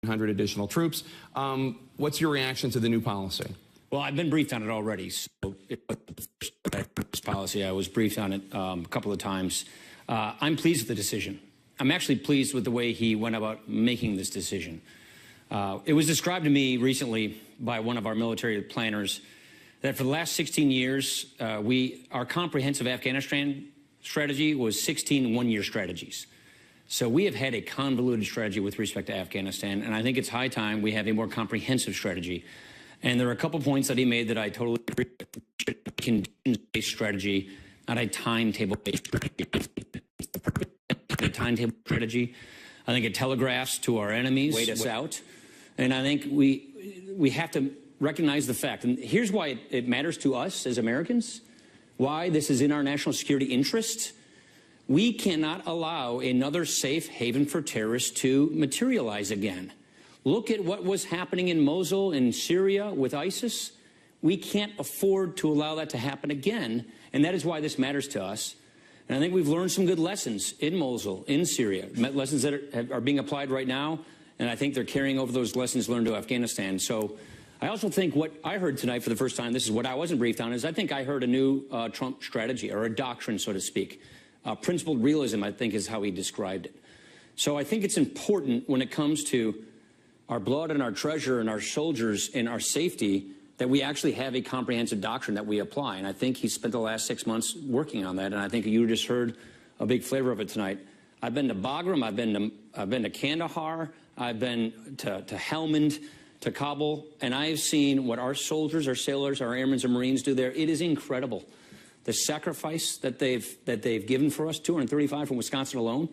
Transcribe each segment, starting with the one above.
100 additional troops. What's your reaction to the new policy? Well, I've been briefed on it already. So this policy, I was briefed on it a couple of times. I'm pleased with the decision. I'm actually pleased with the way he went about making this decision. It was described to me recently by one of our military planners that for the last 16 years, our comprehensive Afghanistan strategy was 16 one-year strategies. So we have had a convoluted strategy with respect to Afghanistan, and I think it's high time we have a more comprehensive strategy. And there are a couple points that he made that I totally agree with. Conditions-based strategy, not a timetable-based strategy. A timetable strategy. I think it telegraphs to our enemies, wait us out. And I think we have to recognize the fact, and here's why it matters to us as Americans, why this is in our national security interest. We cannot allow another safe haven for terrorists to materialize again. Look at what was happening in Mosul in Syria with ISIS. We can't afford to allow that to happen again, and that is why this matters to us. And I think we've learned some good lessons in Mosul, in Syria, lessons that are being applied right now, and I think they're carrying over those lessons learned to Afghanistan. So I also think what I heard tonight for the first time, this is what I wasn't briefed on, is I think I heard a new Trump strategy, or a doctrine, so to speak. Principled realism, I think, is how he described it. So I think it's important when it comes to our blood and our treasure and our soldiers and our safety that we actually have a comprehensive doctrine that we apply. And I think he spent the last 6 months working on that. And I think you just heard a big flavor of it tonight. I've been to Bagram, I've been to Kandahar, I've been to Helmand, to Kabul, and I've seen what our soldiers, our sailors, our airmen and Marines do there. It is incredible. The sacrifice that they've given for us, 235 from Wisconsin alone,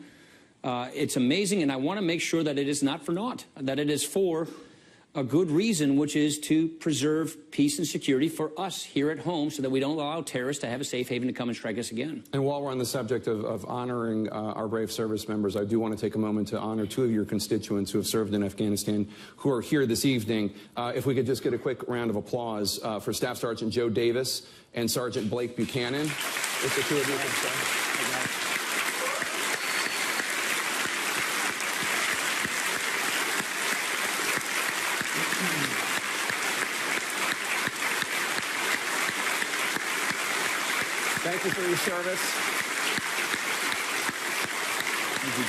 it's amazing, and I want to make sure that it is not for naught, that it is for a good reason, which is to preserve peace and security for us here at home so that we don't allow terrorists to have a safe haven to come and strike us again. And while we're on the subject of honoring our brave service members, I do want to take a moment to honor two of your constituents who have served in Afghanistan who are here this evening. If we could just get a quick round of applause for Staff Sergeant Joe Davis and Sergeant Blake Buchanan. If the two of you could stay. Thank you for your service. Thank you,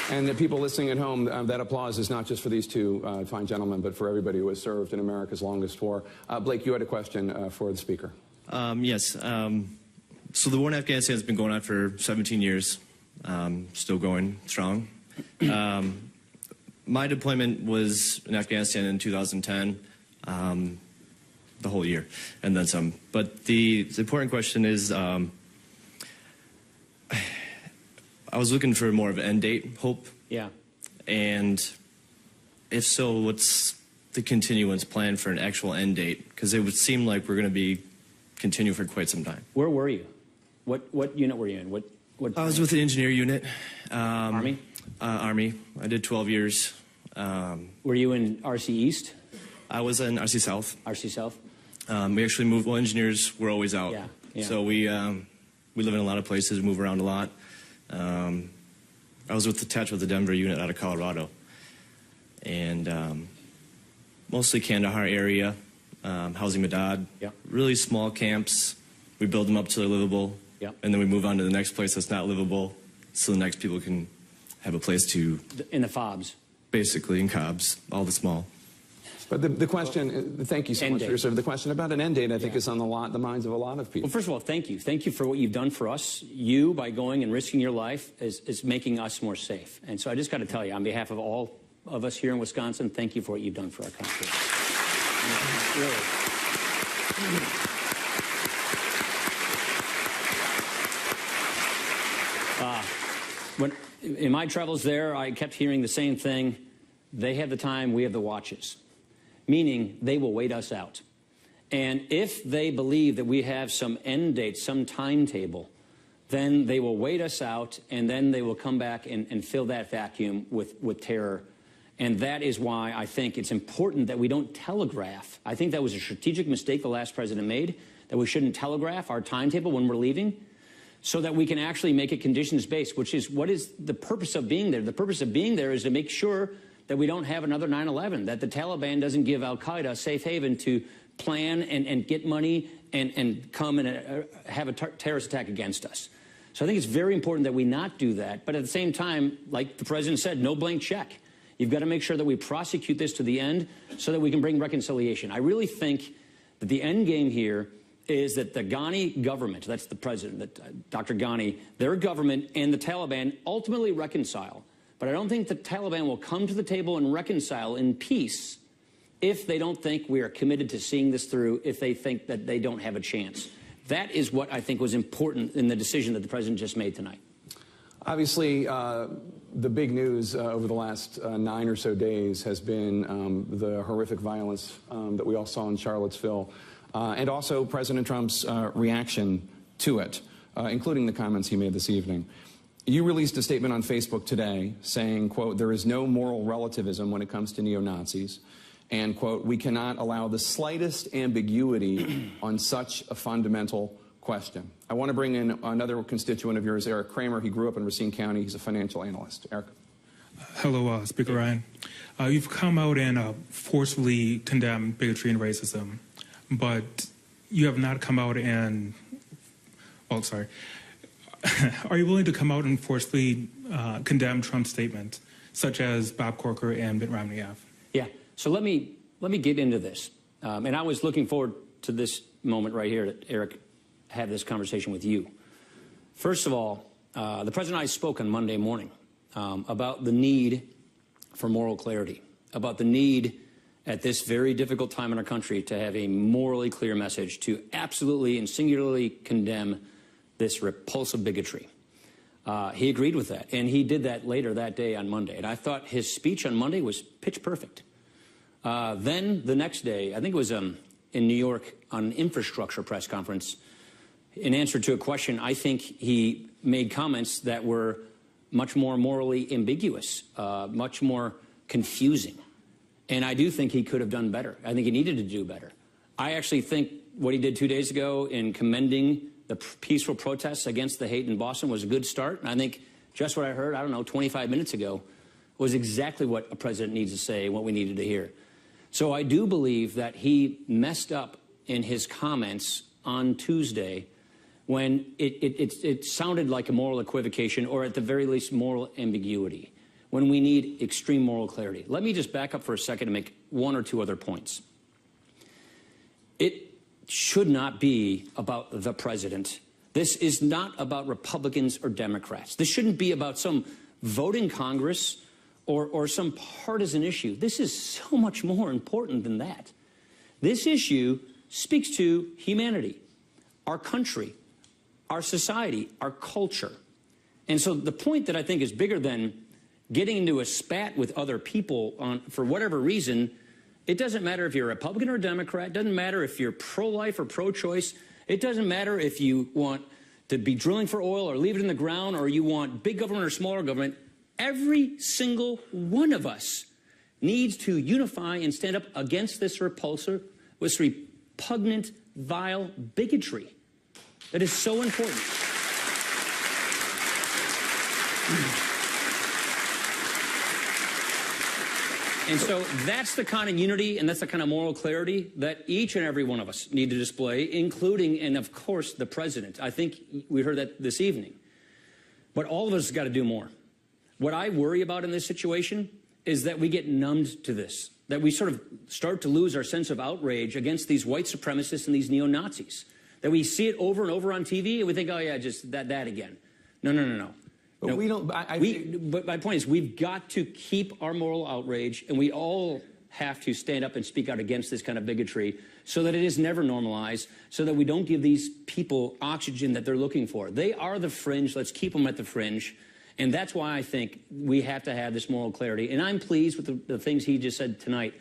Joe. And the people listening at home, that applause is not just for these two fine gentlemen, but for everybody who has served in America's longest war. Blake, you had a question for the speaker. Yes. So the war in Afghanistan has been going on for 17 years, still going strong. My deployment was in Afghanistan in 2010. The whole year, and then some. But the important question is, I was looking for more of an end date, hope. Yeah. And if so, what's the continuance plan for an actual end date? Because it would seem like we're going to be continue for quite some time. Where were you? What unit were you in? What I was with the engineer unit. Army? Army. I did 12 years. Were you in RC East? I was in RC South. RC South? We actually moved. Well, engineers were always out. Yeah, yeah. So we live in a lot of places, move around a lot. I was attached with the Denver unit out of Colorado, and mostly Kandahar area, housing Madad. Yeah. Really small camps. We build them up till they're livable. Yeah. And then we move on to the next place that's not livable, so the next people can have a place to. In the FOBs. Basically, in Cobbs, all the small. But the question, thank you so much for your service. The question about an end date, I think, is on the minds of a lot of people. Well, first of all, thank you. Thank you for what you've done for us. You, by going and risking your life, is making us more safe. And so I just got to tell you, on behalf of all of us here in Wisconsin, thank you for what you've done for our country. In my travels there, I kept hearing the same thing. They have the time, we have the watches. Meaning they will wait us out. And if they believe that we have some end date, some timetable, then they will wait us out, and then they will come back and fill that vacuum with terror. And that is why I think it's important that we don't telegraph. I think that was a strategic mistake the last president made, that we shouldn't telegraph our timetable when we're leaving. so that we can actually make it conditions-based, which is what is the purpose of being there. The purpose of being there is to make sure that we don't have another 9/11, that the Taliban doesn't give al-Qaeda a safe haven to plan and get money and come and have a terrorist attack against us. So I think it's very important that we not do that. But at the same time, like the president said, no blank check. You've got to make sure that we prosecute this to the end so that we can bring reconciliation. I really think that the end game here is that the Ghani government, that's the president, Dr. Ghani, their government and the Taliban ultimately reconcile. But I don't think the Taliban will come to the table and reconcile in peace if they don't think we are committed to seeing this through, if they think that they don't have a chance. That is what I think was important in the decision that the president just made tonight. Obviously, the big news over the last 9 or so days has been the horrific violence that we all saw in Charlottesville, and also President Trump's reaction to it, including the comments he made this evening. You released a statement on Facebook today saying, quote, "There is no moral relativism when it comes to neo-Nazis," and, quote, "We cannot allow the slightest ambiguity on such a fundamental question." I want to bring in another constituent of yours, Eric Kramer. He grew up in Racine County. He's a financial analyst. Eric. Hello, Speaker Ryan. You've come out and forcefully condemned bigotry and racism, but you have not come out and, well, sorry. Are you willing to come out and forcefully condemn Trump's statement, such as Bob Corker and Mitt Romney have? Yeah. So let me get into this. And I was looking forward to this moment right here that Eric had this conversation with you. First of all, the president and I spoke on Monday morning about the need for moral clarity, about the need at this very difficult time in our country to have a morally clear message to absolutely and singularly condemn this repulsive bigotry. He agreed with that, and he did that later that day on Monday. And I thought his speech on Monday was pitch perfect. Then the next day, I think it was in New York on an infrastructure press conference, in answer to a question, I think he made comments that were much more morally ambiguous, much more confusing. And I do think he could have done better. I think he needed to do better. I actually think what he did 2 days ago in commending the peaceful protests against the hate in Boston was a good start. And I think just what I heard, I don't know, 25 minutes ago, was exactly what a president needs to say and what we needed to hear. So I do believe that he messed up in his comments on Tuesday when it sounded like a moral equivocation, or at the very least moral ambiguity, when we need extreme moral clarity. Let me just back up for a second and make one or two other points. It should not be about the president. This is not about Republicans or Democrats. This shouldn't be about some vote in Congress or some partisan issue. This is so much more important than that. This issue speaks to humanity, our country, our society, our culture. And so the point that I think is bigger than getting into a spat with other people for whatever reason, it doesn't matter if you're a Republican or a Democrat. It doesn't matter if you're pro-life or pro-choice. It doesn't matter if you want to be drilling for oil or leave it in the ground, or you want big government or smaller government. Every single one of us needs to unify and stand up against this repulsive, this repugnant, vile bigotry that is so important. And so that's the kind of unity and that's the kind of moral clarity that each and every one of us need to display, including, and of course, the president. I think we heard that this evening. But all of us have got to do more. What I worry about in this situation is that we get numbed to this, that we sort of start to lose our sense of outrage against these white supremacists and these neo-Nazis, that we see it over and over on TV and we think, oh, yeah, just that again. No. But no, we don't. But my point is, we've got to keep our moral outrage, and we all have to stand up and speak out against this kind of bigotry so that it is never normalized, so that we don't give these people oxygen that they're looking for. They are the fringe. Let's keep them at the fringe. And that's why I think we have to have this moral clarity. And I'm pleased with the things he just said tonight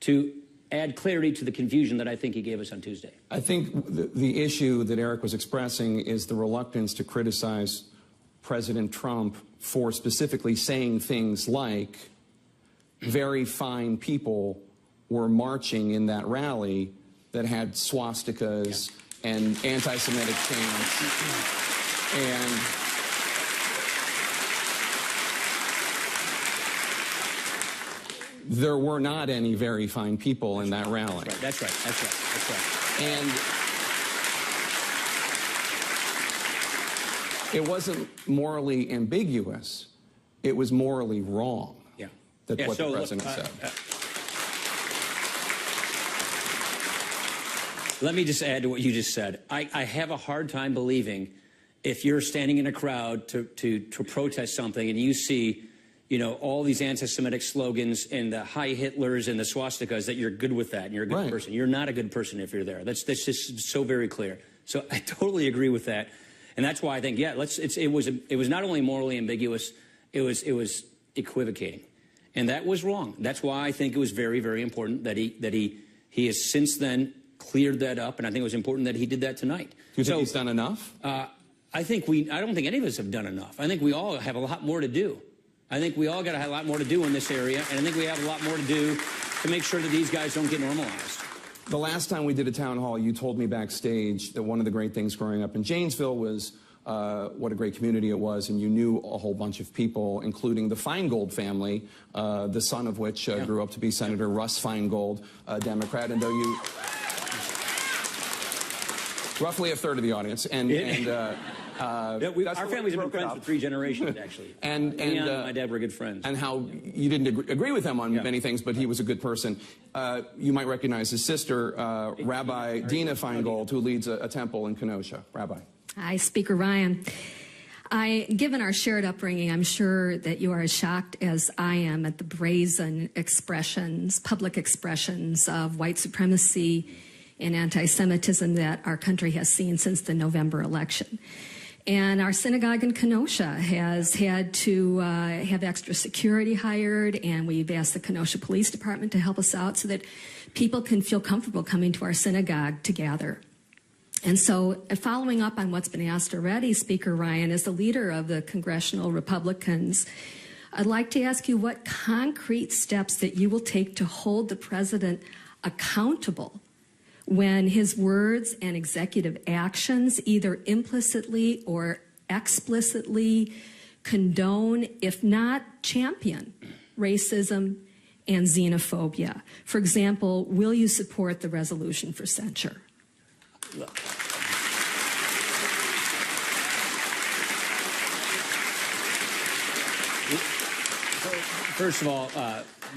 to add clarity to the confusion that I think he gave us on Tuesday. I think the issue that Eric was expressing is the reluctance to criticize President Trump for specifically saying things like very fine people were marching in that rally that had swastikas and anti-Semitic chants. And there were not any very fine people in that rally. That's right. That's right. That's right. And it wasn't morally ambiguous. It was morally wrong. Yeah. That's Yeah, what so the look, president said. Let me just add to what you just said. I have a hard time believing if you're standing in a crowd to protest something and you see, you know, all these anti-Semitic slogans and the Heil Hitlers and the swastikas, that you're good with that and you're a good person. You're not a good person if you're there. That's just so very clear. So I totally agree with that. And that's why I think, yeah, it was not only morally ambiguous, it was equivocating. And that was wrong. That's why I think it was very, very important that he has since then cleared that up, and I think it was important that he did that tonight. Do you think he's done enough? I don't think any of us have done enough. I think we all have a lot more to do. I think we all got to have a lot more to do in this area, and I think we have a lot more to do to make sure that these guys don't get normalized. The last time we did a town hall, you told me backstage that one of the great things growing up in Janesville was what a great community it was, and you knew a whole bunch of people, including the Feingold family, the son of which grew up to be Senator Russ Feingold, a Democrat, and though you... Roughly a third of the audience, and our families have been friends for 3 generations, actually. and my dad were good friends. And how you didn't agree with him on many things, but he was a good person. You might recognize his sister, Rabbi Dina Feingold, who leads a temple in Kenosha. Rabbi. Hi, Speaker Ryan. Given our shared upbringing, I'm sure that you are as shocked as I am at the brazen expressions, public expressions of white supremacy and anti-Semitism that our country has seen since the November election. And our synagogue in Kenosha has had to have extra security hired, and we've asked the Kenosha Police Department to help us out so that people can feel comfortable coming to our synagogue to gather. And so, following up on what's been asked already, Speaker Ryan, as the leader of the Congressional Republicans, I'd like to ask you what concrete steps that you will take to hold the president accountable when his words and executive actions either implicitly or explicitly condone, if not champion, racism and xenophobia. For example, will you support the resolution for censure? First of all,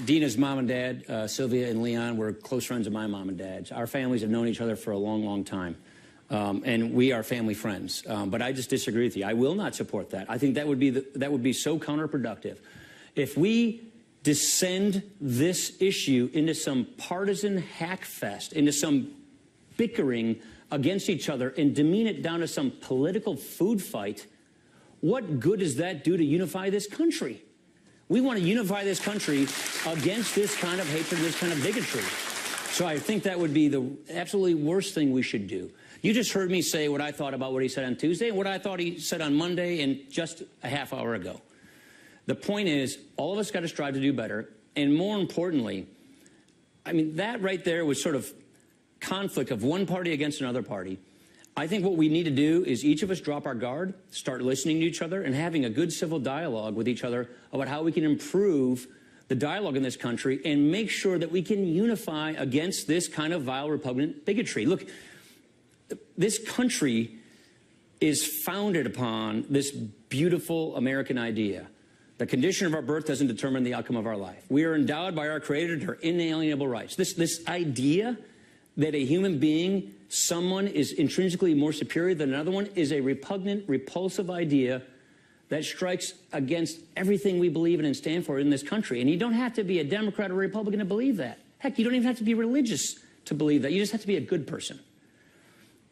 Dina's mom and dad, Sylvia and Leon, were close friends of my mom and dad. Our families have known each other for a long, long time. And we are family friends. But I just disagree with you. I will not support that. I think that would be so counterproductive. If we descend this issue into some partisan hackfest, into some bickering against each other, and demean it down to some political food fight, what good does that do to unify this country? We want to unify this country against this kind of hatred, this kind of bigotry. So I think that would be the absolutely worst thing we should do. You just heard me say what I thought about what he said on Tuesday and what I thought he said on Monday and just a half hour ago. The point is, all of us got to strive to do better. And more importantly, I mean, that right there was sort of conflict of one party against another party. I think what we need to do is each of us drop our guard, start listening to each other, and having a good civil dialogue with each other about how we can improve the dialogue in this country and make sure that we can unify against this kind of vile, repugnant bigotry. Look, this country is founded upon this beautiful American idea. The condition of our birth doesn't determine the outcome of our life. We are endowed by our Creator to our inalienable rights. This idea that a human being, someone is intrinsically more superior than another one, is a repugnant, repulsive idea that strikes against everything we believe in and stand for in this country. And you don't have to be a Democrat or a Republican to believe that. Heck, you don't even have to be religious to believe that. You just have to be a good person.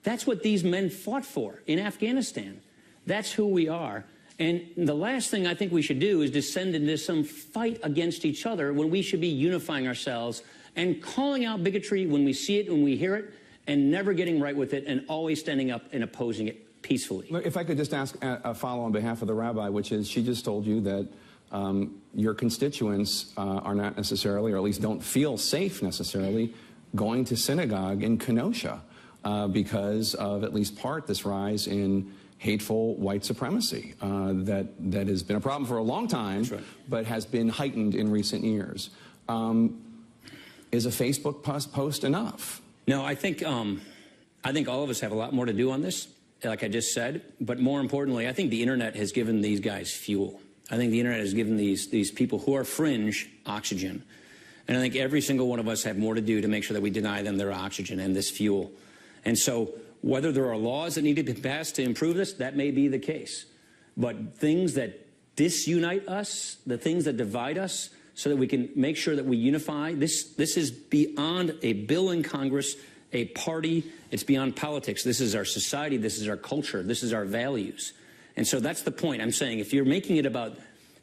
That's what these men fought for in Afghanistan. That's who we are. And the last thing I think we should do is descend into some fight against each other when we should be unifying ourselves and calling out bigotry when we see it, when we hear it, and never getting right with it and always standing up and opposing it peacefully. If I could just ask a follow on behalf of the rabbi, which is she just told you that your constituents are not necessarily, or at least don't feel safe necessarily, going to synagogue in Kenosha because of at least part this rise in hateful white supremacy that has been a problem for a long time, That's right. but has been heightened in recent years. Is a Facebook post enough? No, I think all of us have a lot more to do on this, like I just said. But more importantly, I think the internet has given these guys fuel. I think the internet has given these people who are fringe oxygen. And I think every single one of us have more to do to make sure that we deny them their oxygen and this fuel. And so whether there are laws that need to be passed to improve this, that may be the case. But things that disunite us, the things that divide us, so that we can make sure that we unify, this is beyond a bill in Congress, a party. It's beyond politics. This is our society. This is our culture. This is our values. And so that's the point. I'm saying if you're making it about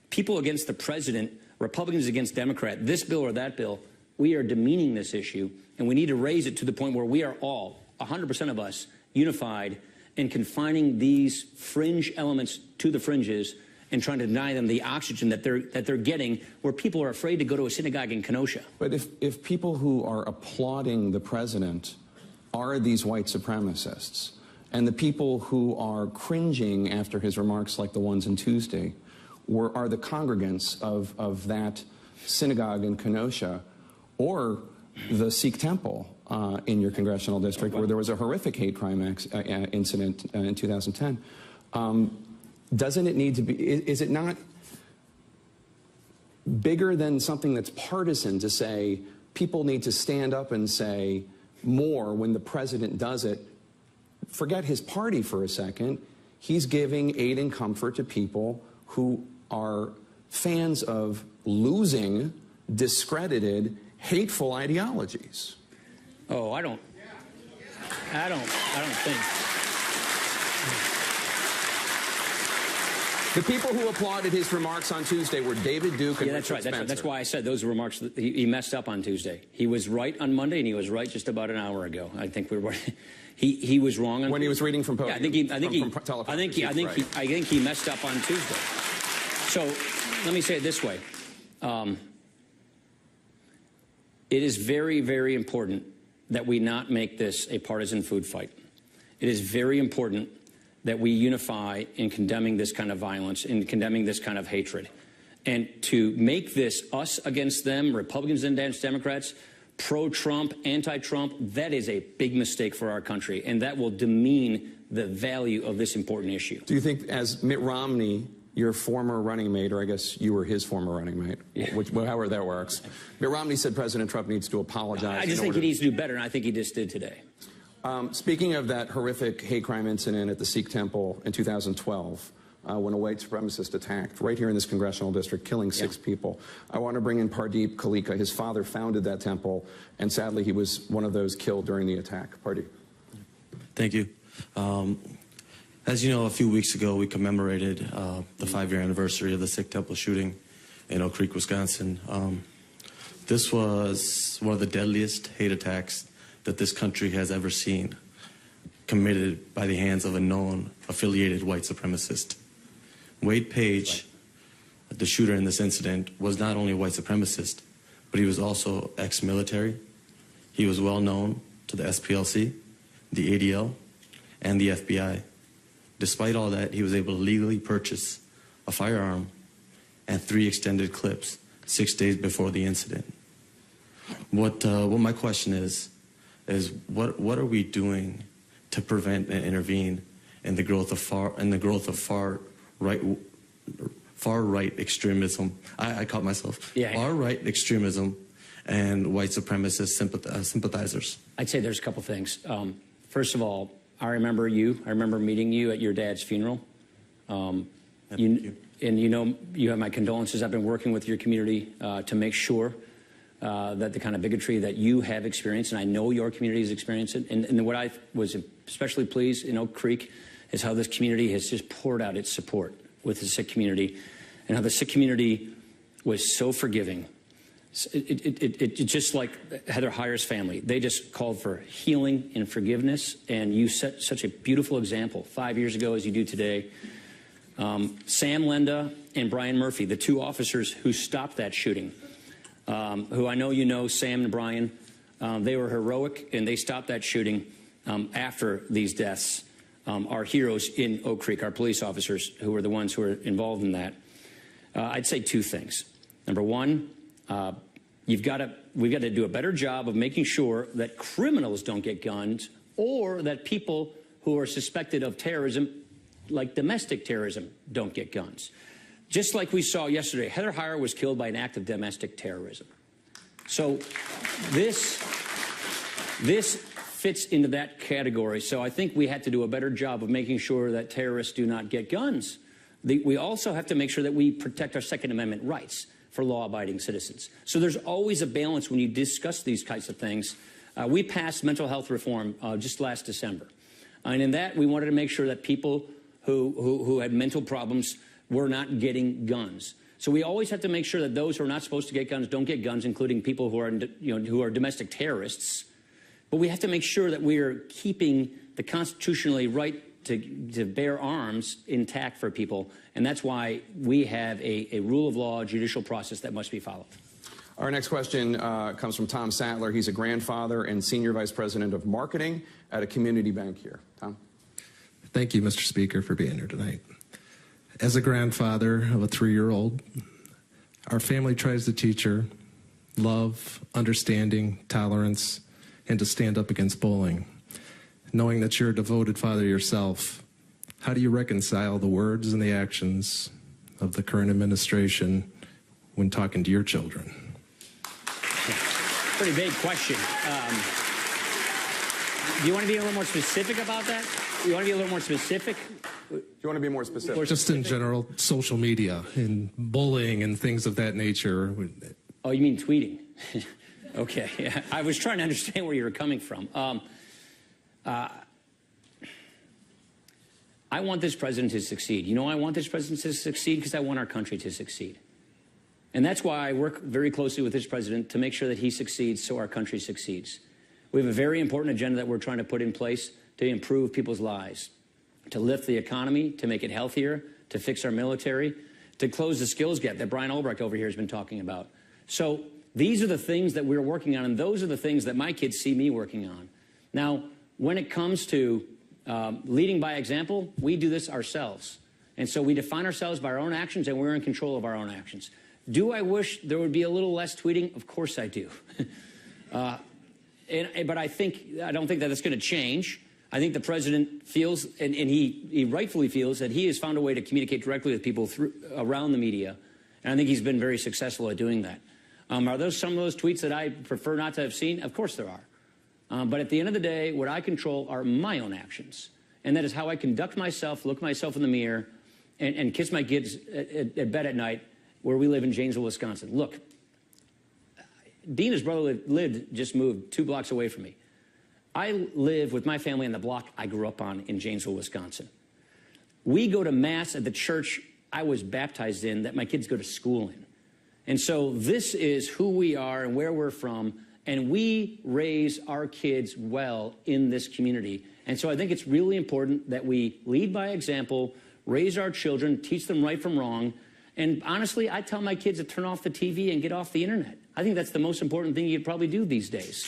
people against the president, Republicans against Democrat, this bill or that bill, we are demeaning this issue, and we need to raise it to the point where we are all, 100% of us, unified in confining these fringe elements to the fringes and trying to deny them the oxygen that they're getting, where people are afraid to go to a synagogue in Kenosha. But if people who are applauding the president are these white supremacists, and the people who are cringing after his remarks like the ones on Tuesday are the congregants of that synagogue in Kenosha, or the Sikh temple in your congressional district, where there was a horrific hate crime incident in 2010, doesn't it need to be, is it not bigger than something that's partisan to say people need to stand up and say more when the president does it? Forget his party for a second. He's giving aid and comfort to people who are fans of losing, discredited, hateful ideologies. Oh, I don't think. The people who applauded his remarks on Tuesday were David Duke and Yeah, that's Richard right. Spencer. That's why I said those remarks. He messed up on Tuesday. He was right on Monday, and he was right just about an hour ago. I think we were. He was wrong on when he was reading from podium. podium. Yeah, I think he messed up on Tuesday. So let me say it this way: it is very, very important that we not make this a partisan food fight. It is very important that we unify in condemning this kind of violence, in condemning this kind of hatred. And to make this us against them, Republicans against Democrats, pro-Trump, anti-Trump, that is a big mistake for our country, and that will demean the value of this important issue. Do you think, as Mitt Romney, your former running mate, or I guess you were his former running mate, however that works, Mitt Romney said President Trump needs to apologize. I just think he needs to do better, and I think he just did today. Speaking of that horrific hate crime incident at the Sikh temple in 2012, when a white supremacist attacked right here in this congressional district, killing 6 people, I want to bring in Pardeep Kalika. His father founded that temple, and sadly he was one of those killed during the attack. Pardeep. Thank you. As you know, a few weeks ago we commemorated the 5-year anniversary of the Sikh temple shooting in Oak Creek, Wisconsin. This was one of the deadliest hate attacks that this country has ever seen, committed by the hands of a known affiliated white supremacist. Wade Page, the shooter in this incident, was not only a white supremacist, but he was also ex-military. He was well known to the SPLC, the ADL, and the FBI. Despite all that, he was able to legally purchase a firearm and 3 extended clips 6 days before the incident. What my question is what are we doing to prevent and intervene in the growth of far right extremism? I caught myself. Far right extremism and white supremacist sympathizers. I'd say there's a couple things. First of all, I remember meeting you at your dad's funeral. Thank you. And you have my condolences. I've been working with your community to make sure that the kind of bigotry that you have experienced, and I know your community has experienced it, and what I was especially pleased in Oak Creek is how this community has just poured out its support with the Sikh community, and how the Sikh community was so forgiving. It just like Heather Heyer's family. They just called for healing and forgiveness, and you set such a beautiful example 5 years ago as you do today. Sam Lenda and Brian Murphy, the 2 officers who stopped that shooting, who I know you know, Sam and Brian, they were heroic, and they stopped that shooting after these deaths. our heroes in Oak Creek, our police officers who were the ones who were involved in that, I'd say two things. Number one, we've got to do a better job of making sure that criminals don't get guns, or that people who are suspected of terrorism, like domestic terrorism, don't get guns. Just like we saw yesterday, Heather Heyer was killed by an act of domestic terrorism. So this fits into that category. So I think we had to do a better job of making sure that terrorists do not get guns. We also have to make sure that we protect our Second Amendment rights for law-abiding citizens. So there's always a balance when you discuss these kinds of things. We passed mental health reform just last December. And in that, we wanted to make sure that people who had mental problems were not getting guns. So we always have to make sure that those who are not supposed to get guns don't get guns, including people who are, who are domestic terrorists. But we have to make sure that we are keeping the constitutionally right to bear arms intact for people. And that's why we have a rule of law judicial process that must be followed. Our next question comes from Tom Sattler. He's a grandfather and senior vice president of marketing at a community bank here. Tom? Thank you, Mr. Speaker, for being here tonight. As a grandfather of a 3-year-old, our family tries to teach her love, understanding, tolerance, and to stand up against bullying. Knowing that you're a devoted father yourself, how do you reconcile the words and the actions of the current administration when talking to your children? Pretty big question. Do you want to be a little more specific about that? You want to be a little more specific? Do you want to be more specific? Just in general, social media and bullying and things of that nature. Oh, you mean tweeting? Okay. Yeah. I was trying to understand where you were coming from. I want this president to succeed. You know, I want this president to succeed because I want our country to succeed. And that's why I work very closely with this president to make sure that he succeeds so our country succeeds. We have a very important agenda that we're trying to put in place to improve people's lives, to lift the economy, to make it healthier, to fix our military, to close the skills gap that Brian Albrecht over here has been talking about. So these are the things that we're working on, and those are the things that my kids see me working on. Now, when it comes to leading by example, we do this ourselves. And so we define ourselves by our own actions, and we're in control of our own actions. Do I wish there would be a little less tweeting? Of course I do. But I don't think that it's going to change. I think the president feels, and he rightfully feels, that he has found a way to communicate directly with people around the media. And I think he's been very successful at doing that. Are those some of those tweets that I prefer not to have seen? Of course there are. But at the end of the day, what I control are my own actions. And that is how I conduct myself, look myself in the mirror, and kiss my kids at bed at night, where we live in Janesville, Wisconsin. Look, Dean, his brother, just moved 2 blocks away from me. I live with my family on the block I grew up on in Janesville, Wisconsin. We go to Mass at the church I was baptized in, that my kids go to school in. And so this is who we are and where we're from, and we raise our kids well in this community. And so I think it's really important that we lead by example, raise our children, teach them right from wrong. And honestly, I tell my kids to turn off the TV and get off the internet. I think that's the most important thing you'd probably do these days.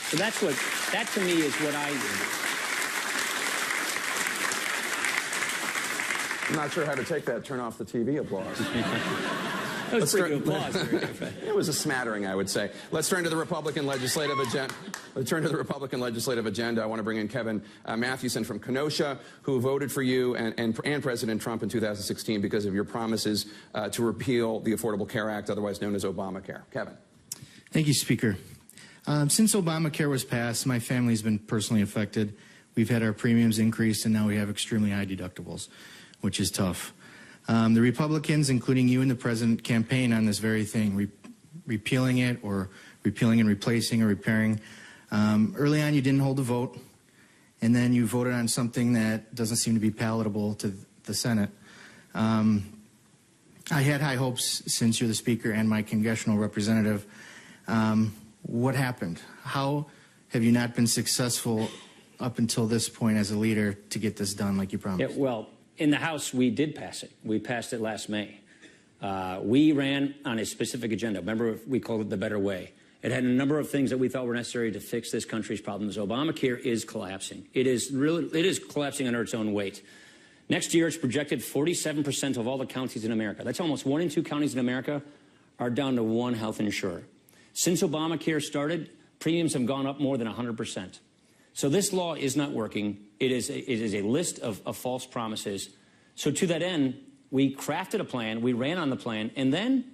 So that to me is what I do. I'm not sure how to take that turn off the TV applause. That was pretty good applause. It was a smattering, I would say. Let's turn to the Republican legislative agenda. I want to bring in Kevin Mathewson from Kenosha, who voted for you and President Trump in 2016 because of your promises to repeal the Affordable Care Act, otherwise known as Obamacare. Kevin. Thank you, Speaker. Since Obamacare was passed, my family's been personally affected. We've had our premiums increased, and now we have extremely high deductibles, which is tough. The Republicans, including you and the President, campaign on this very thing, repealing it or repealing and replacing or repairing. Early on, you didn't hold a vote, and then you voted on something that doesn't seem to be palatable to the Senate. I had high hopes since you're the Speaker and my congressional representative. What happened? How have you not been successful up until this point as a leader to get this done like you promised? Yeah, well, in the House, we did pass it. We passed it last May. We ran on a specific agenda. Remember, we called it the Better Way. It had a number of things that we thought were necessary to fix this country's problems. Obamacare is collapsing. It is collapsing under its own weight. Next year, it's projected 47% of all the counties in America. That's almost 1 in 2 counties in America are down to one health insurer. Since Obamacare started, premiums have gone up more than 100%. So this law is not working. It is a list of false promises. So to that end, we crafted a plan, we ran on the plan, and then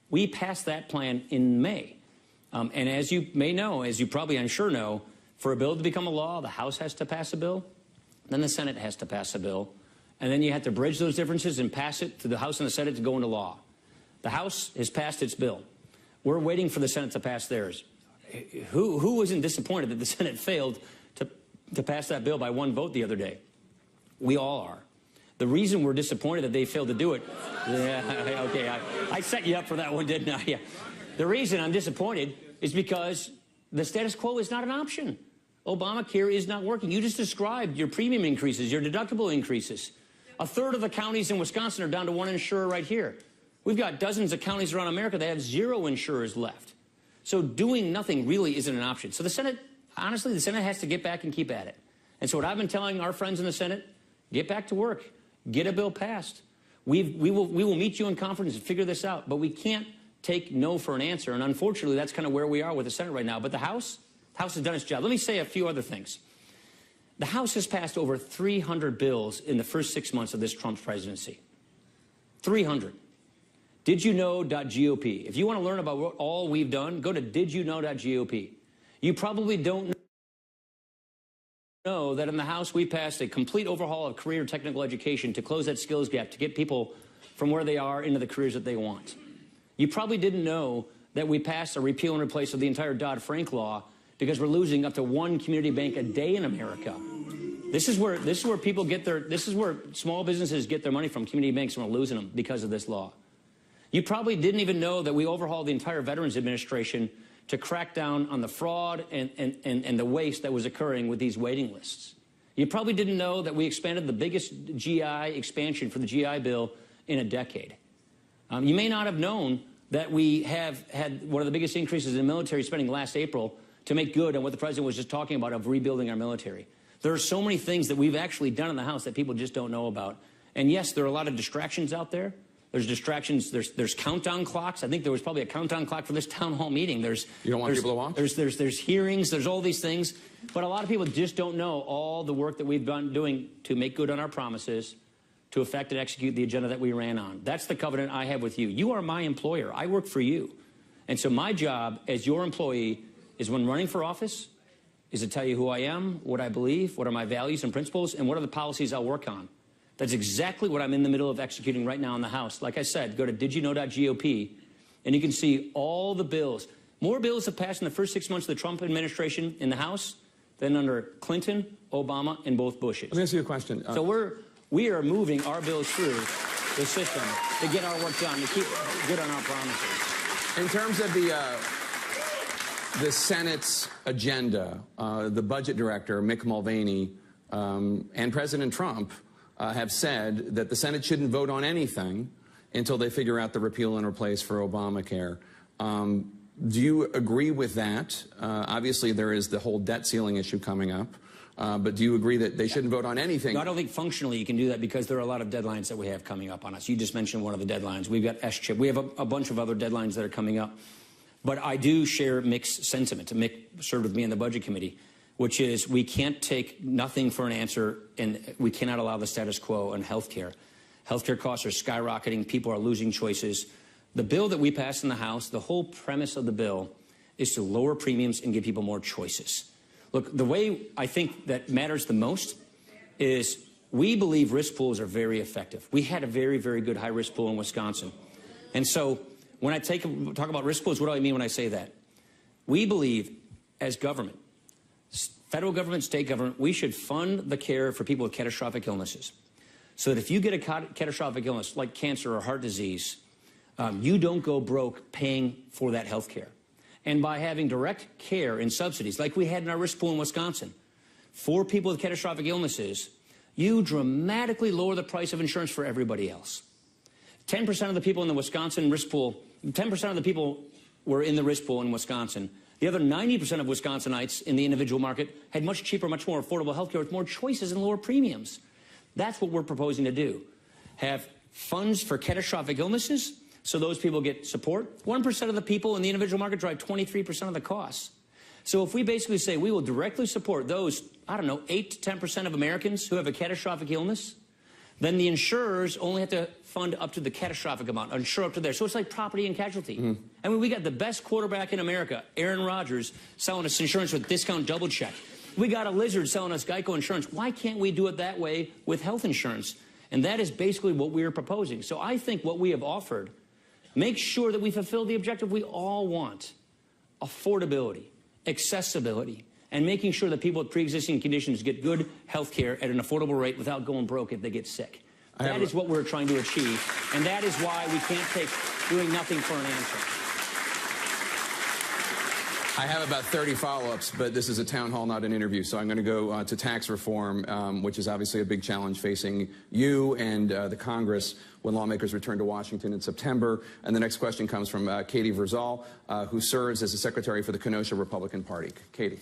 we passed that plan in May. And as you may know, as you probably I'm sure know, for a bill to become a law, the House has to pass a bill, then the Senate has to pass a bill, and then you have to bridge those differences and pass it to the House and the Senate to go into law. The House has passed its bill. We're waiting for the Senate to pass theirs. Who wasn't disappointed that the Senate failed to pass that bill by 1 vote the other day? We all are. The reason we're disappointed that they failed to do it, okay, I set you up for that one, didn't I? Yeah. The reason I'm disappointed is because the status quo is not an option. Obamacare is not working. You just described your premium increases, your deductible increases. 1/3 of the counties in Wisconsin are down to one insurer right here. We've got dozens of counties around America that have 0 insurers left. So doing nothing really isn't an option. So the Senate, honestly, the Senate has to get back and keep at it. And so what I've been telling our friends in the Senate, get back to work. Get a bill passed. We will meet you in conference and figure this out. But we can't take no for an answer. And unfortunately, that's kind of where we are with the Senate right now. But the House has done its job. Let me say a few other things. The House has passed over 300 bills in the first 6 months of this Trump presidency. 300. DidYouKnow.gop. If you want to learn about what all we've done, go to DidYouKnow.gop. You probably don't know that in the House we passed a complete overhaul of career technical education to close that skills gap to get people from where they are into the careers that they want. You probably didn't know that we passed a repeal and replace of the entire Dodd-Frank law because we're losing up to 1 community bank a day in America. This is where people get this is where small businesses get their money from, community banks, and we're losing them because of this law. You probably didn't even know that we overhauled the entire Veterans Administration to crack down on the fraud and the waste that was occurring with these waiting lists. You probably didn't know that we expanded the biggest GI expansion for the GI Bill in a decade. You may not have known that we have had one of the biggest increases in military spending last April to make good on what the president was just talking about of rebuilding our military. There are so many things that we've actually done in the House that people just don't know about. And yes, there are a lot of distractions out there. There's distractions. There's countdown clocks. I think there was probably a countdown clock for this town hall meeting. You don't want people to watch? There's hearings. There's all these things. But a lot of people just don't know all the work that we've been doing to make good on our promises, to effect and execute the agenda that we ran on. That's the covenant I have with you. You are my employer. I work for you. And so my job as your employee is, when running for office, is to tell you who I am, what I believe, what are my values and principles, and what are the policies I'll work on. That's exactly what I'm in the middle of executing right now in the House. Like I said, go to DidYouKnow.gop, and you can see all the bills. More bills have passed in the first 6 months of the Trump administration in the House than under Clinton, Obama, and both Bushes. Let me ask you a question. So we are moving our bills through the system to get our work done, to keep good on our promises. In terms of the Senate's agenda, the budget director, Mick Mulvaney, and President Trump have said that the Senate shouldn't vote on anything until they figure out the repeal and replace for Obamacare. Do you agree with that? Obviously, there is the whole debt ceiling issue coming up. But do you agree that they shouldn't vote on anything? No, I don't think functionally you can do that because there are a lot of deadlines that we have coming up on us. You just mentioned one of the deadlines. We've got SCHIP. We have a bunch of other deadlines that are coming up. But I do share Mick's sentiment. Mick served with me in the Budget Committee, which is we can't take nothing for an answer, and we cannot allow the status quo in health care. Health care costs are skyrocketing. People are losing choices. The bill that we passed in the House, the whole premise of the bill is to lower premiums and give people more choices. Look, the way I think that matters the most is we believe risk pools are very effective. We had a very, very good high-risk pool in Wisconsin. And so when I talk about risk pools, what do I mean when I say that? We believe, as government, federal government, state government, we should fund the care for people with catastrophic illnesses. So that if you get a catastrophic illness like cancer or heart disease, you don't go broke paying for that health care. And by having direct care and subsidies, like we had in our risk pool in Wisconsin, for people with catastrophic illnesses, you dramatically lower the price of insurance for everybody else. 10% of the people in the Wisconsin risk pool, 10% of the people were in the risk pool in Wisconsin. The other 90% of Wisconsinites in the individual market had much cheaper, much more affordable health care with more choices and lower premiums. That's what we're proposing to do. Have funds for catastrophic illnesses so those people get support. 1% of the people in the individual market drive 23% of the costs. So if we basically say we will directly support those, I don't know, 8 to 10% of Americans who have a catastrophic illness, then the insurers only have to fund up to the catastrophic amount, insure up to there. So it's like property and casualty. I mean, we got the best quarterback in America, Aaron Rodgers, selling us insurance with discount double check. We got a lizard selling us Geico insurance. Why can't we do it that way with health insurance? And that is basically what we are proposing. So I think what we have offered makes sure that we fulfill the objective we all want: affordability, accessibility, and making sure that people with pre-existing conditions get good health care at an affordable rate without going broke if they get sick. That is what we're trying to achieve, and that is why we can't take doing nothing for an answer. I have about 30 follow-ups, but this is a town hall, not an interview, so I'm going to go to tax reform, which is obviously a big challenge facing you and the Congress when lawmakers return to Washington in September. And the next question comes from Katie Verzal, who serves as the secretary for the Kenosha Republican Party. Katie.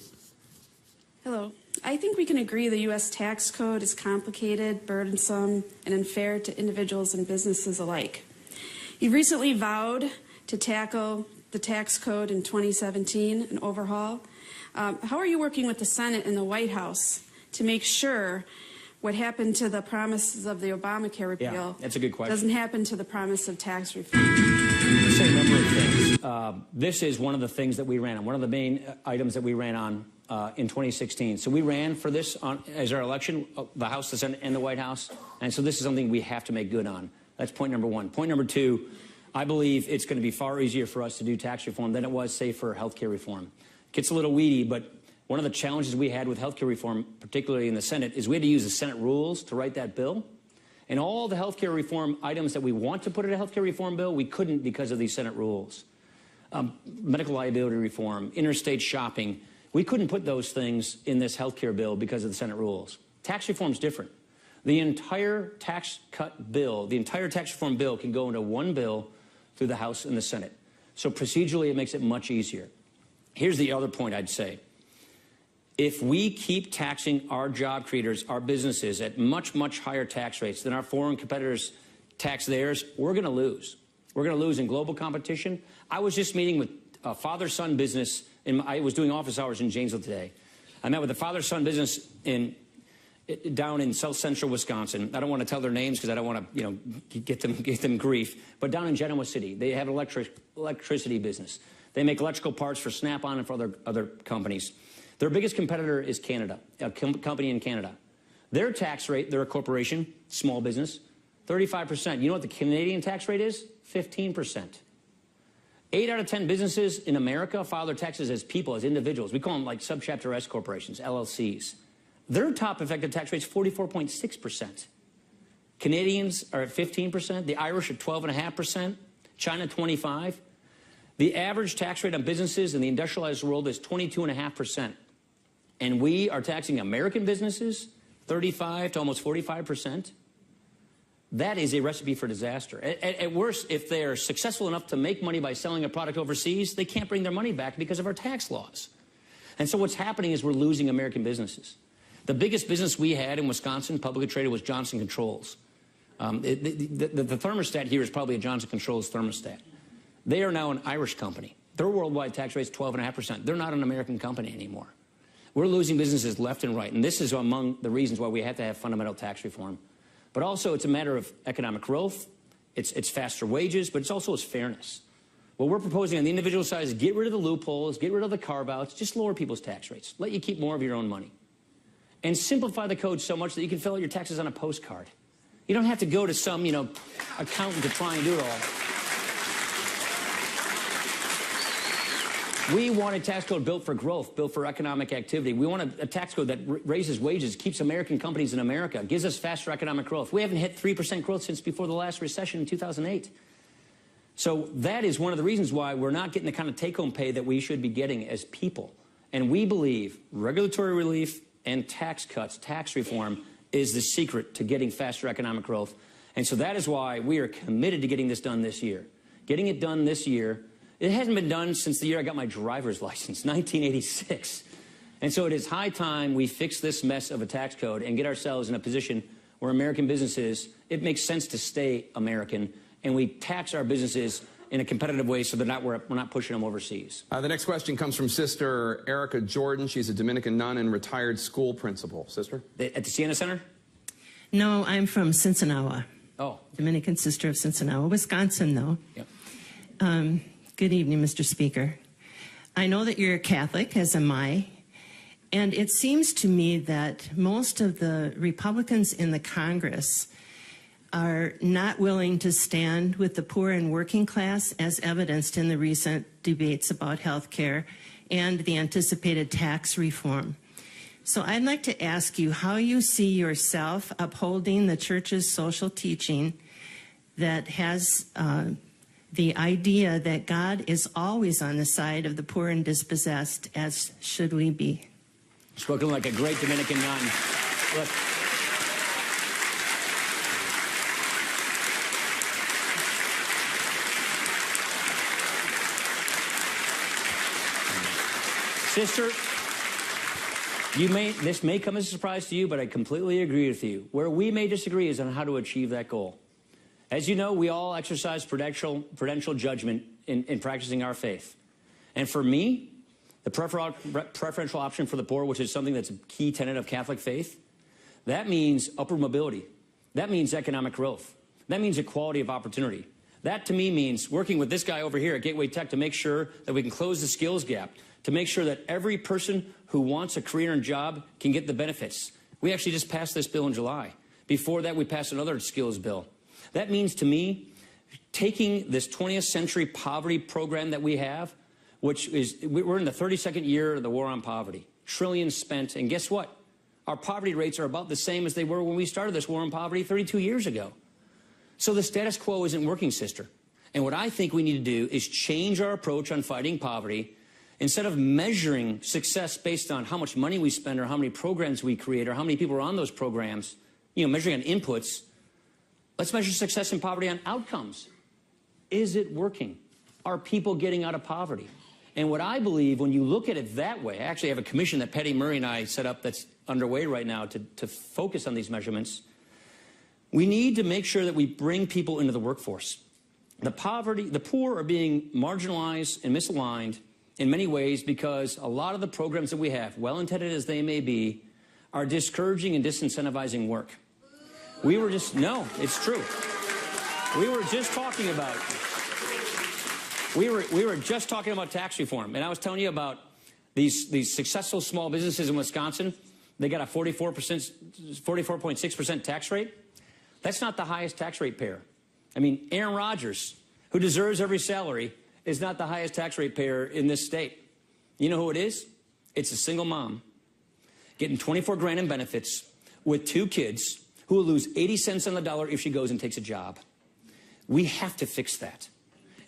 Hello. I think we can agree the U.S. tax code is complicated, burdensome, and unfair to individuals and businesses alike. You've recently vowed to tackle the tax code in 2017, an overhaul. How are you working with the Senate and the White House to make sure what happened to the promises of the Obamacare repeal that's a good question. doesn't happen to the promise of tax reform? I'll say a number of things. This is one of the things that we ran on, one of the main items that we ran on in 2016. So we ran for this as our election, the House, the Senate, and the White House. And so this is something we have to make good on. That's point number one. Point number two, I believe it's going to be far easier for us to do tax reform than it was, say, for health care reform. It gets a little weedy, but one of the challenges we had with health care reform, particularly in the Senate, is we had to use the Senate rules to write that bill. And all the health care reform items that we want to put in a health care reform bill, we couldn't because of these Senate rules. Medical liability reform, interstate shopping, we couldn't put those things in this health care bill because of the Senate rules. Tax reform is different. The entire tax cut bill, the entire tax reform bill can go into one bill through the House and the Senate. So procedurally, it makes it much easier. Here's the other point I'd say. If we keep taxing our job creators, our businesses at much, much higher tax rates than our foreign competitors tax theirs, we're going to lose. We're going to lose in global competition. I was just meeting with a father-son business, and I was doing office hours in Janesville today. I met with a father-son business down in south central Wisconsin. I don't want to tell their names because I don't want to, get them grief. But down in Genoa City, they have an electricity business. They make electrical parts for Snap-on and for other companies. Their biggest competitor is Canada, a company in Canada. Their tax rate, they're a corporation, small business, 35%. You know what the Canadian tax rate is? 15%. 8 out of 10 businesses in America file their taxes as people, as individuals. We call them like subchapter S corporations, LLCs. Their top effective tax rate is 44.6%. Canadians are at 15%. The Irish are 12.5%. China, 25%. The average tax rate on businesses in the industrialized world is 22.5%. And we are taxing American businesses 35 to almost 45%. That is a recipe for disaster. At worst, if they're successful enough to make money by selling a product overseas, they can't bring their money back because of our tax laws. And so what's happening is we're losing American businesses. The biggest business we had in Wisconsin, publicly traded, was Johnson Controls. The thermostat here is probably a Johnson Controls thermostat. They are now an Irish company. Their worldwide tax rate is 12.5%. They're not an American company anymore. We're losing businesses left and right, and this is among the reasons why we have to have fundamental tax reform. But also, it's a matter of economic growth, it's faster wages, but it's also its fairness. What we're proposing on the individual side is get rid of the loopholes, get rid of the carve-outs, just lower people's tax rates, let you keep more of your own money. And simplify the code so much that you can fill out your taxes on a postcard. You don't have to go to some, accountant to try and do it all. We want a tax code built for growth, built for economic activity. We want a tax code that raises wages, keeps American companies in America, gives us faster economic growth. We haven't hit 3% growth since before the last recession in 2008. So that is one of the reasons why we're not getting the kind of take-home pay that we should be getting as people. And we believe regulatory relief and tax cuts, tax reform, is the secret to getting faster economic growth. And so that is why we are committed to getting this done this year. Getting it done this year It hasn't been done since the year I got my driver's license, 1986. And so it is high time we fix this mess of a tax code and get ourselves in a position where American businesses, it makes sense to stay American, and we tax our businesses in a competitive way so we're not pushing them overseas. The next question comes from Sister Erica Jordan. She's a Dominican nun and retired school principal. Sister? At the Siena Center? No, I'm from Cincinnati. Oh. Dominican Sister of Cincinnati, Wisconsin, though. Yep. Good evening, Mr. Speaker. I know that you're a Catholic, as am I, and it seems to me that most of the Republicans in the Congress are not willing to stand with the poor and working class, as evidenced in the recent debates about health care and the anticipated tax reform. So I'd like to ask you how you see yourself upholding the Church's social teaching that has the idea that God is always on the side of the poor and dispossessed, as should we be. Spoken like a great Dominican nun. Look. Sister, this may come as a surprise to you, but I completely agree with you. Where we may disagree is on how to achieve that goal. As you know, we all exercise prudential judgment in practicing our faith. And for me, the preferential option for the poor, which is something that's a key tenet of Catholic faith, that means upward mobility. That means economic growth. That means equality of opportunity. That, to me, means working with this guy over here at Gateway Tech to make sure that we can close the skills gap, to make sure that every person who wants a career and job can get the benefits. We actually just passed this bill in July. Before that, we passed another skills bill. That means, to me, taking this 20th century poverty program that we have, which is, we're in the 32nd year of the war on poverty, trillions spent, and guess what? Our poverty rates are about the same as they were when we started this war on poverty 32 years ago. So the status quo isn't working, sister. And what I think we need to do is change our approach on fighting poverty. Instead of measuring success based on how much money we spend or how many programs we create or how many people are on those programs, measuring on inputs, let's measure success in poverty on outcomes. Is it working? Are people getting out of poverty? And what I believe, when you look at it that way, I actually have a commission that Patty Murray and I set up that's underway right now to focus on these measurements. We need to make sure that we bring people into the workforce. The poor are being marginalized and misaligned in many ways because a lot of the programs that we have, well-intended as they may be, are discouraging and disincentivizing work. No, it's true. We were just talking about, we were just talking about tax reform, and I was telling you about these successful small businesses in Wisconsin. They got a 44.6% tax rate. That's not the highest tax rate payer. I mean, Aaron Rodgers, who deserves every salary, is not the highest tax rate payer in this state. You know who it is? It's a single mom getting 24 grand in benefits with 2 kids who will lose 80 cents on the dollar if she goes and takes a job. We have to fix that.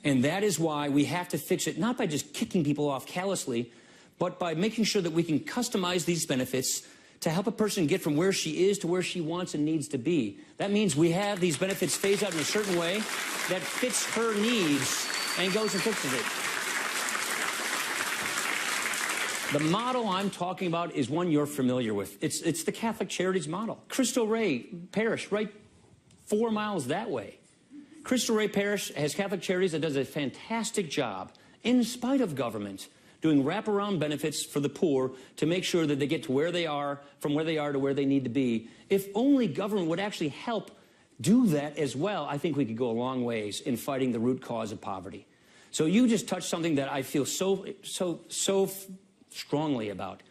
And that is why we have to fix it, not by just kicking people off callously, but by making sure that we can customize these benefits to help a person get from where she is to where she wants and needs to be. That means we have these benefits phased out in a certain way that fits her needs and goes and fixes it. The model I'm talking about is one you're familiar with. It's the Catholic Charities model. Cristo Rey Parish, right 4 miles that way. Cristo Rey Parish has Catholic Charities that does a fantastic job, in spite of government, doing wraparound benefits for the poor to make sure that they get to where they are, from where they are to where they need to be. If only government would actually help do that as well, I think we could go a long ways in fighting the root cause of poverty. So you just touched something that I feel so strongly about,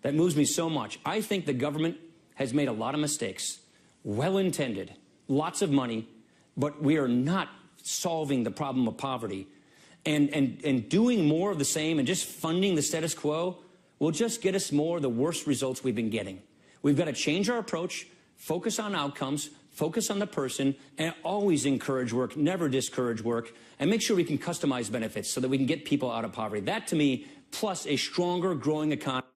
that moves me so much. I think the government has made a lot of mistakes, well-intended, lots of money, but we are not solving the problem of poverty. And doing more of the same and just funding the status quo will just get us more of the worst results we've been getting. We've got to change our approach, focus on outcomes, focus on the person, and always encourage work, never discourage work, and make sure we can customize benefits so that we can get people out of poverty. That, to me, plus a stronger, growing economy.